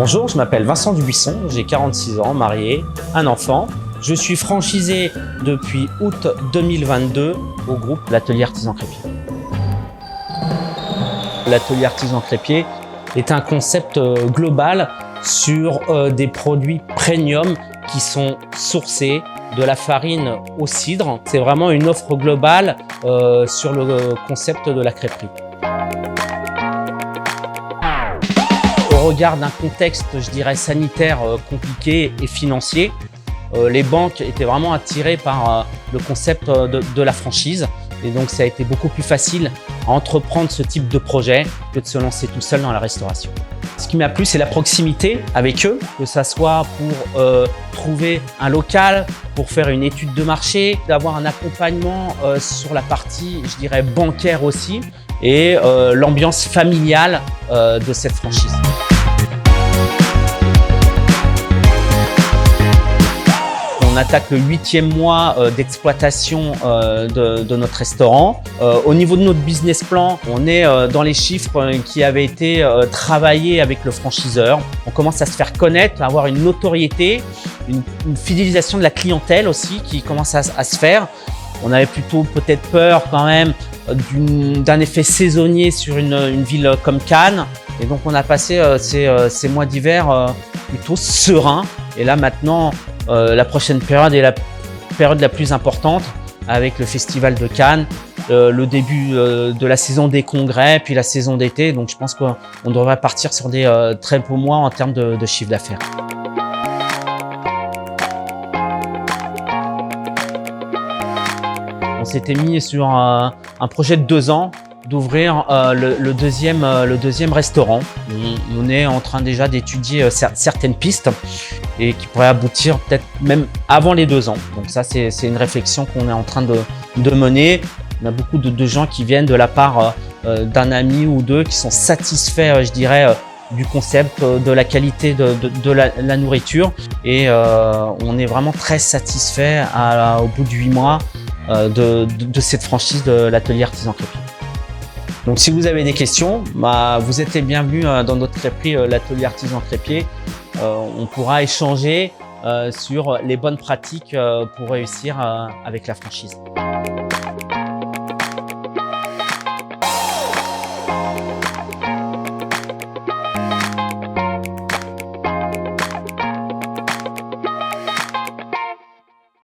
Bonjour, je m'appelle Vincent Dubuisson, j'ai 46 ans, marié, un enfant. Je suis franchisé depuis août 2022 au groupe L'Atelier Artisan Crépier. L'Atelier Artisan Crépier est un concept global sur des produits premium qui sont sourcés de la farine au cidre. C'est vraiment une offre globale sur le concept de la crêperie. Au regard d'un contexte, je dirais, sanitaire compliqué et financier, les banques étaient vraiment attirées par le concept de la franchise. Et donc, ça a été beaucoup plus facile à entreprendre ce type de projet que de se lancer tout seul dans la restauration. Ce qui m'a plu, c'est la proximité avec eux, que ça soit pour trouver un local, pour faire une étude de marché, d'avoir un accompagnement sur la partie, je dirais, bancaire aussi, et l'ambiance familiale de cette franchise. On attaque le 8e mois d'exploitation de notre restaurant. Au niveau de notre business plan, on est dans les chiffres qui avaient été travaillés avec le franchiseur. On commence à se faire connaître, à avoir une notoriété, une fidélisation de la clientèle aussi qui commence à se faire. On avait plutôt peut-être peur quand même d'un effet saisonnier sur une ville comme Cannes. Et donc on a passé ces mois d'hiver plutôt sereins. Et là maintenant, la prochaine période est la période la plus importante avec le Festival de Cannes, le début de la saison des congrès, puis la saison d'été. Donc je pense qu'on devrait partir sur des très beaux mois en termes de chiffre d'affaires. On s'était mis sur un projet de 2 ans d'ouvrir le deuxième restaurant. On est en train déjà d'étudier certaines pistes et qui pourraient aboutir peut-être même avant les 2 ans. Donc ça, c'est une réflexion qu'on est en train de mener. On a beaucoup de gens qui viennent de la part d'un ami ou deux qui sont satisfaits, je dirais, du concept, de la qualité de la nourriture. Et on est vraiment très satisfait au bout de 8 mois de cette franchise de l'Atelier Artisan Crépier. Donc si vous avez des questions, vous êtes les bienvenus dans notre crêperie, l'Atelier Artisan Crépier. On pourra échanger sur les bonnes pratiques pour réussir avec la franchise.